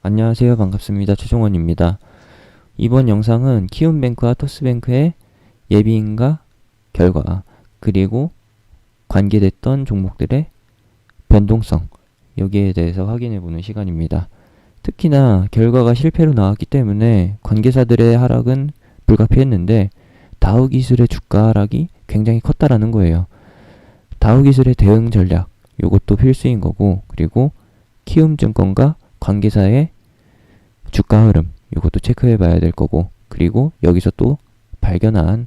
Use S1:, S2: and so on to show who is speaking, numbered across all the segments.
S1: 안녕하세요. 반갑습니다. 최종원입니다. 이번 영상은 키움뱅크와 토스뱅크의 예비인가 결과 그리고 관계됐던 종목들의 변동성 여기에 대해서 확인해보는 시간입니다. 특히나 결과가 실패로 나왔기 때문에 관계사들의 하락은 불가피했는데 다우기술의 주가 하락이 굉장히 컸다라는 거예요. 다우기술의 대응 전략 이것도 필수인 거고, 그리고 키움증권과 관계사의 주가 흐름 이것도 체크해 봐야 될 거고, 그리고 여기서 또 발견한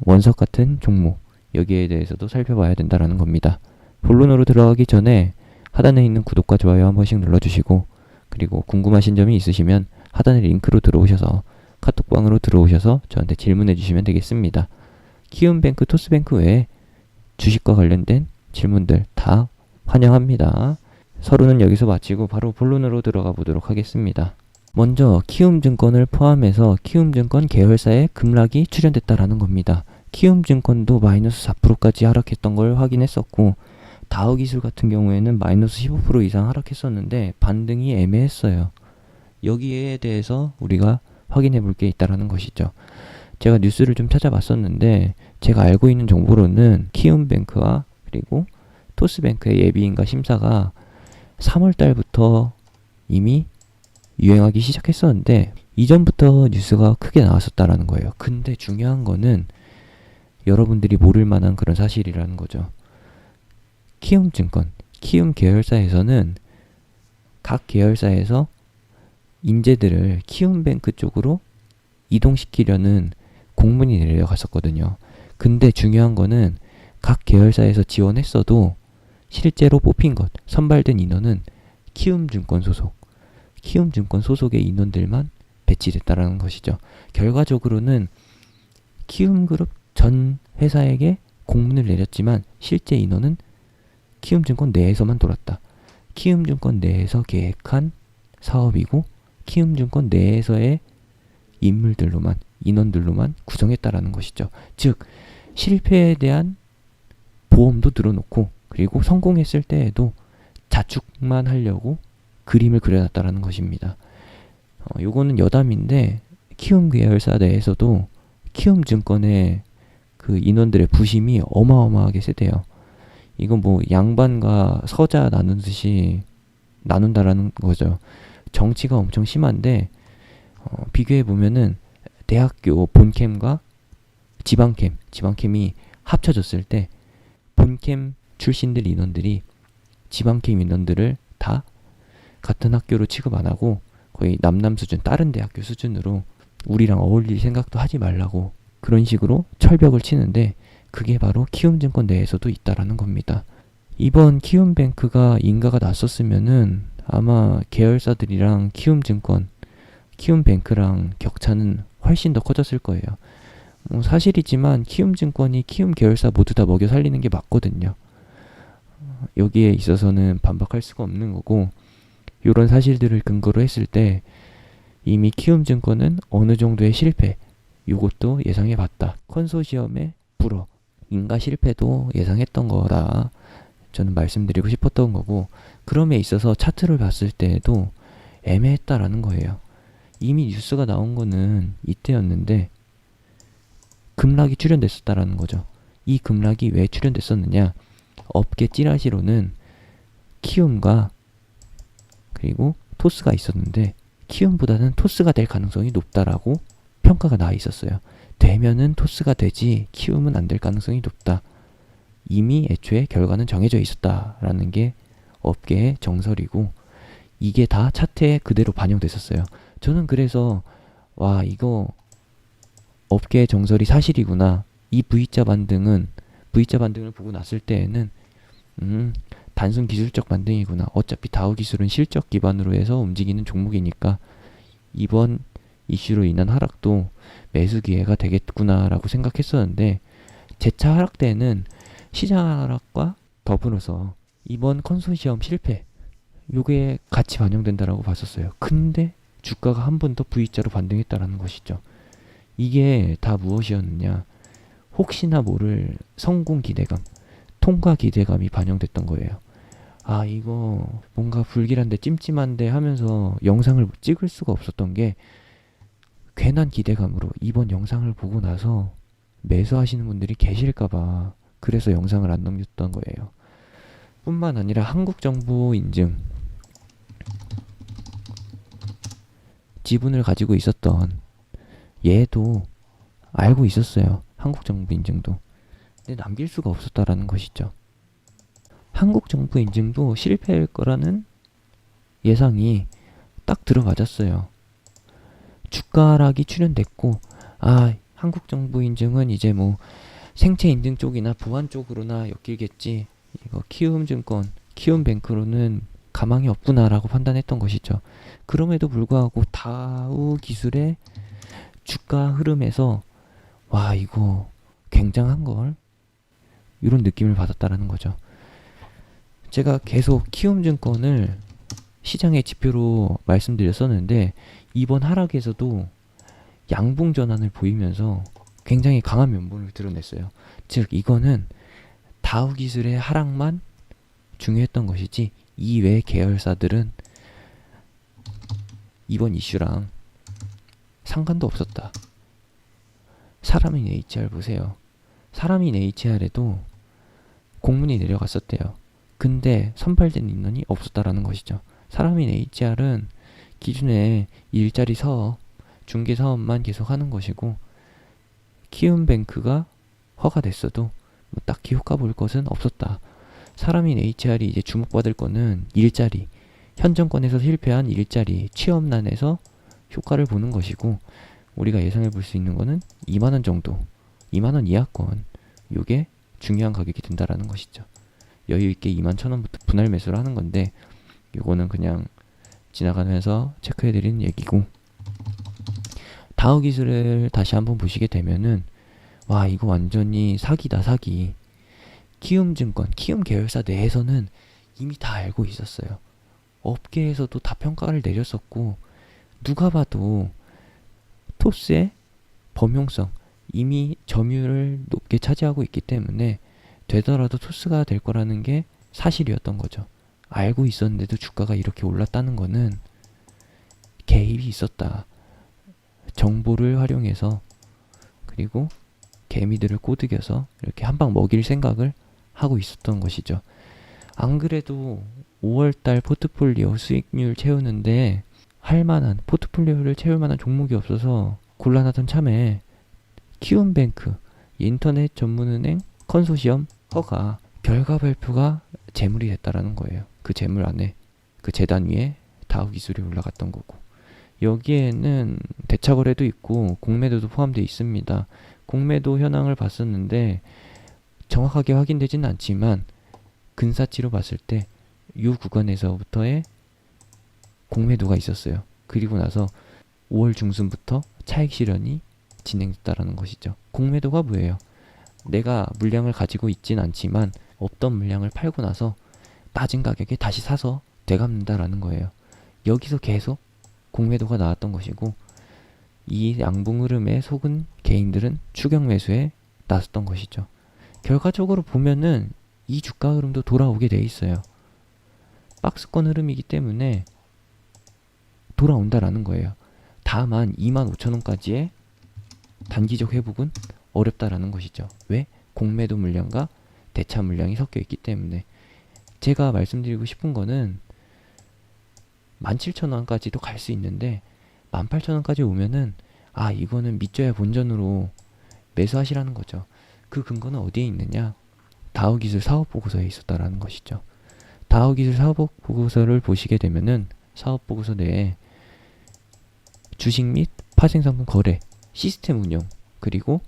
S1: 원석 같은 종목 여기에 대해서도 살펴봐야 된다라는 겁니다. 본론으로 들어가기 전에 하단에 있는 구독과 좋아요 한 번씩 눌러주시고, 그리고 궁금하신 점이 있으시면 하단의 링크로 들어오셔서 카톡방으로 들어오셔서 저한테 질문해 주시면 되겠습니다. 키움뱅크, 토스뱅크 외에 주식과 관련된 질문들 다 환영합니다. 서론은 여기서 마치고 바로 본론으로 들어가 보도록 하겠습니다. 먼저 키움증권을 포함해서 키움증권 계열사의 급락이 출현됐다라는 겁니다. 키움증권도 마이너스 4%까지 하락했던 걸 확인했었고, 다우기술 같은 경우에는 마이너스 15% 이상 하락했었는데 반등이 애매했어요. 여기에 대해서 우리가 확인해 볼 게 있다라는 것이죠. 제가 뉴스를 좀 찾아봤었는데 제가 알고 있는 정보로는 키움뱅크와 그리고 토스뱅크의 예비인가 심사가 3월 달부터 이미 유행하기 시작했었는데 이전부터 뉴스가 크게 나왔었다라는 거예요. 근데 중요한 거는 여러분들이 모를 만한 그런 사실이라는 거죠. 키움증권, 키움 계열사에서는 각 계열사에서 인재들을 키움뱅크 쪽으로 이동시키려는 공문이 내려갔었거든요. 근데 중요한 거는 각 계열사에서 지원했어도 실제로 뽑힌 것, 선발된 인원은 키움증권 소속의 인원들만 배치됐다라는 것이죠. 결과적으로는 키움그룹 전 회사에게 공문을 내렸지만 실제 인원은 키움증권 내에서만 돌았다. 키움증권 내에서 계획한 사업이고 키움증권 내에서의 인원들로만 구성했다라는 것이죠. 즉 실패에 대한 보험도 들어놓고, 그리고 성공했을 때에도 자축만 하려고 그림을 그려놨다라는 것입니다. 요거는 여담인데 키움 계열사 내에서도 키움증권의 그 인원들의 부심이 어마어마하게 세대요. 이건 뭐 양반과 서자 나누듯이 나눈다라는 거죠. 정치가 엄청 심한데 비교해 보면은 대학교 본캠과 지방캠이 합쳐졌을 때 본캠 출신들 인원들이 지방캠 인원들을 다 같은 학교로 취급 안 하고 거의 남남 수준, 다른 대학교 수준으로 우리랑 어울릴 생각도 하지 말라고 그런 식으로 철벽을 치는데 그게 바로 키움증권 내에서도 있다라는 겁니다. 이번 키움뱅크가 인가가 났었으면은 아마 계열사들이랑 키움뱅크랑 격차는 훨씬 더 커졌을 거예요. 사실이지만 키움증권이 키움 계열사 모두 다 먹여 살리는 게 맞거든요. 여기에 있어서는 반박할 수가 없는 거고, 이런 사실들을 근거로 했을 때 이미 키움증권은 어느 정도의 실패, 이것도 예상해 봤다. 컨소시엄의 불허, 인가 실패도 예상했던 거라 저는 말씀드리고 싶었던 거고, 그럼에 있어서 차트를 봤을 때에도 애매했다라는 거예요. 이미 뉴스가 나온 거는 이때였는데 급락이 출현됐었다라는 거죠. 이 급락이 왜 출현됐었느냐? 업계 찌라시로는 키움과 그리고 토스가 있었는데 키움보다는 토스가 될 가능성이 높다라고 평가가 나와 있었어요. 되면은 토스가 되지 키움은 안 될 가능성이 높다. 이미 애초에 결과는 정해져 있었다라는 게 업계의 정설이고, 이게 다 차트에 그대로 반영됐었어요. 저는 그래서 와, 이거 업계의 정설이 사실이구나. 이 V자 반등을 보고 났을 때에는 단순 기술적 반등이구나. 어차피 다우 기술은 실적 기반으로 해서 움직이는 종목이니까 이번 이슈로 인한 하락도 매수 기회가 되겠구나라고 생각했었는데, 재차 하락 때는 시장 하락과 더불어서 이번 컨소시엄 실패 요게 같이 반영된다라고 봤었어요. 근데 주가가 한 번 더 V자로 반등했다라는 것이죠. 이게 다 무엇이었느냐? 혹시나 모를 성공 기대감, 통과 기대감이 반영됐던 거예요. 아, 이거 뭔가 불길한데 찜찜한데 하면서 영상을 찍을 수가 없었던 게 괜한 기대감으로 이번 영상을 보고 나서 매수하시는 분들이 계실까봐 그래서 영상을 안 넘겼던 거예요. 뿐만 아니라 한국 정부 인증 지분을 가지고 있었던 얘도 알고 있었어요. 한국 정부 인증도. 근데 남길 수가 없었다라는 것이죠. 한국 정부 인증도 실패할 거라는 예상이 딱 들어맞았어요. 주가 하락이 출현됐고, 아, 한국 정부 인증은 이제 뭐 생체 인증 쪽이나 보안 쪽으로나 엮이겠지. 이거 키움증권, 키움뱅크로는 가망이 없구나라고 판단했던 것이죠. 그럼에도 불구하고 다우 기술의 주가 흐름에서 와, 이거 굉장한 걸, 이런 느낌을 받았다라는 거죠. 제가 계속 키움증권을 시장의 지표로 말씀드렸었는데 이번 하락에서도 양봉 전환을 보이면서 굉장히 강한 면모를 드러냈어요. 즉 이거는 다우 기술의 하락만 중요했던 것이지 이외 계열사들은 이번 이슈랑 상관도 없었다. 사람인 HR 보세요. 사람인 HR에도 공문이 내려갔었대요. 근데 선발된 인원이 없었다라는 것이죠. 사람인 HR은 기존에 일자리 사업, 중개 사업만 계속 하는 것이고 키움뱅크가 허가됐어도 뭐 딱히 효과 볼 것은 없었다. 사람인 HR이 이제 주목받을 거는 일자리, 현 정권에서 실패한 일자리, 취업난에서 효과를 보는 것이고 우리가 예상해 볼 수 있는 거는 2만원 정도, 2만원 이하권, 요게 중요한 가격이 된다라는 것이죠. 여유있게 21,000원부터 분할 매수를 하는 건데 요거는 그냥 지나가면서 체크해드리는 얘기고, 다우 기술을 다시 한번 보시게 되면은 와, 이거 완전히 사기다, 사기. 키움증권, 키움 계열사 내에서는 이미 다 알고 있었어요. 업계에서도 다 평가를 내렸었고 누가 봐도 토스의 범용성, 이미 점유율을 높게 차지하고 있기 때문에 되더라도 토스가 될 거라는 게 사실이었던 거죠. 알고 있었는데도 주가가 이렇게 올랐다는 거는 개입이 있었다. 정보를 활용해서, 그리고 개미들을 꼬드겨서 이렇게 한 방 먹일 생각을 하고 있었던 것이죠. 안 그래도 5월달 포트폴리오 수익률 채우는데 할만한, 포트폴리오를 채울 만한 종목이 없어서 곤란하던 참에 키움뱅크, 인터넷 전문은행 컨소시엄 허가 결과 발표가 재물이 됐다라는 거예요. 그 재물 안에, 그 재단 위에 다우 기술이 올라갔던 거고, 여기에는 대차거래도 있고 공매도도 포함되어 있습니다. 공매도 현황을 봤었는데 정확하게 확인되지는 않지만 근사치로 봤을 때 이 구간에서부터의 공매도가 있었어요. 그리고 나서 5월 중순부터 차익 실현이 진행됐다라는 것이죠. 공매도가 뭐예요? 내가 물량을 가지고 있진 않지만 없던 물량을 팔고 나서 낮은 가격에 다시 사서 되갚는다라는 거예요. 여기서 계속 공매도가 나왔던 것이고, 이 양봉 흐름에 속은 개인들은 추격 매수에 나섰던 것이죠. 결과적으로 보면은 이 주가 흐름도 돌아오게 돼 있어요. 박스권 흐름이기 때문에 돌아온다라는 거예요. 다만 25,000원까지의 단기적 회복은 어렵다라는 것이죠. 왜? 공매도 물량과 대차 물량이 섞여 있기 때문에. 제가 말씀드리고 싶은 거는 17,000원까지도 갈 수 있는데 18,000원까지 오면은 아, 이거는 믿져야 본전으로 매수하시라는 거죠. 그 근거는 어디에 있느냐? 다우기술 사업보고서에 있었다라는 것이죠. 다우기술 사업보고서를 보시게 되면은 사업보고서 내에 주식 및 파생상품 거래, 시스템 운영, 그리고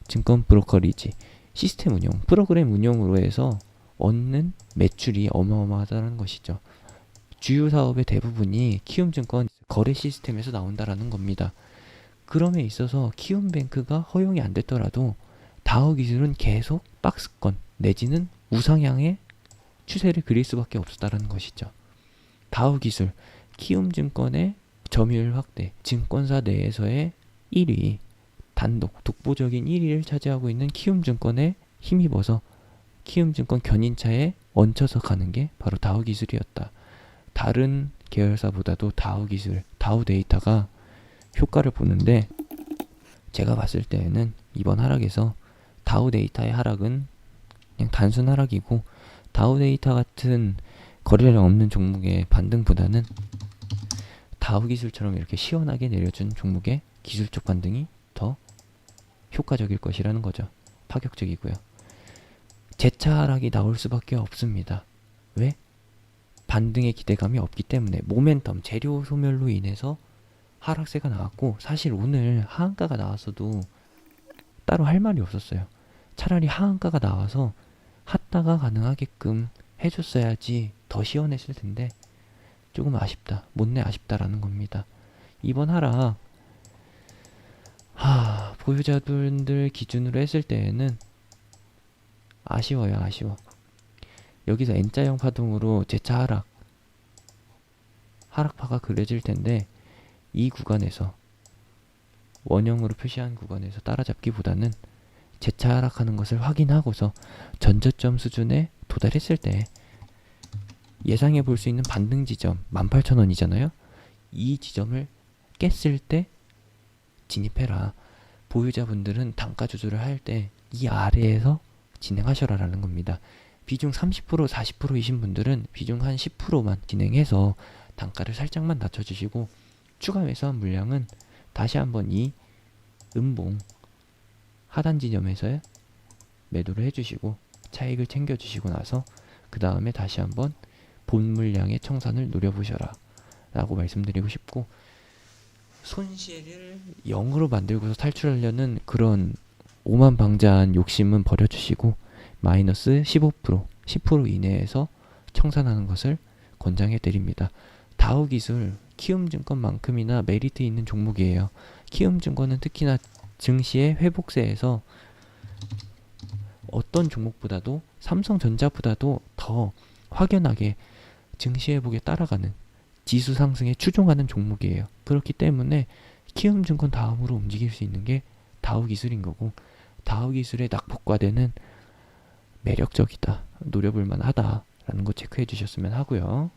S1: 증권 브로커리지, 시스템 운영, 프로그램 운영으로 해서 얻는 매출이 어마어마하다는 것이죠. 주요 사업의 대부분이 키움증권 거래 시스템에서 나온다라는 겁니다. 그럼에 있어서 키움뱅크가 허용이 안 됐더라도 다우 기술은 계속 박스권 내지는 우상향의 추세를 그릴 수밖에 없었다라는 것이죠. 다우 기술, 키움증권의 점유율 확대, 증권사 내에서의 1위, 단독, 독보적인 1위를 차지하고 있는 키움증권에 힘입어서 키움증권 견인차에 얹혀서 가는 게 바로 다우 기술이었다. 다른 계열사보다도 다우 기술, 다우 데이터가 효과를 보는데, 제가 봤을 때에는 이번 하락에서 다우 데이터의 하락은 그냥 단순 하락이고, 다우 데이터 같은 거래량 없는 종목의 반등보다는 다우 기술처럼 이렇게 시원하게 내려준 종목의 기술적 반등이 더 효과적일 것이라는 거죠. 파격적이고요. 재차 하락이 나올 수밖에 없습니다. 왜? 반등의 기대감이 없기 때문에. 모멘텀, 재료 소멸로 인해서 하락세가 나왔고, 사실 오늘 하한가가 나왔어도 따로 할 말이 없었어요. 차라리 하한가가 나와서 핫다가 가능하게끔 해줬어야지 더 시원했을 텐데, 조금 아쉽다. 못내 아쉽다라는 겁니다. 이번 하락, 보유자분들 기준으로 했을 때에는 아쉬워요. 아쉬워. 여기서 N자형 파동으로 재차 하락파가 그려질 텐데, 이 구간에서 원형으로 표시한 구간에서 따라잡기보다는 재차 하락하는 것을 확인하고서 전저점 수준에 도달했을 때 예상해 볼 수 있는 반등 지점 18,000원이잖아요. 이 지점을 깼을 때 진입해라. 보유자분들은 단가 조절을 할 때 이 아래에서 진행하셔라라는 겁니다. 비중 30%, 40%이신 분들은 비중 한 10%만 진행해서 단가를 살짝만 낮춰주시고, 추가 매수한 물량은 다시 한번 이 음봉 하단 지점에서 매도를 해주시고 차익을 챙겨주시고 나서 그 다음에 다시 한번 본 물량의 청산을 노려보셔라 라고 말씀드리고 싶고, 손실을 0으로 만들고서 탈출하려는 그런 오만방자한 욕심은 버려주시고 마이너스 15%, 10% 이내에서 청산하는 것을 권장해 드립니다. 다우기술, 키움증권만큼이나 메리트 있는 종목이에요. 키움증권은 특히나 증시의 회복세에서 어떤 종목보다도 삼성전자보다도 더 확연하게 증시 회복에 따라가는, 지수 상승에 추종하는 종목이에요. 그렇기 때문에 키움증권 다음으로 움직일 수 있는 게 다우기술인 거고, 다우기술의 낙폭과대는 매력적이다, 노려볼 만하다라는 거 체크해 주셨으면 하고요.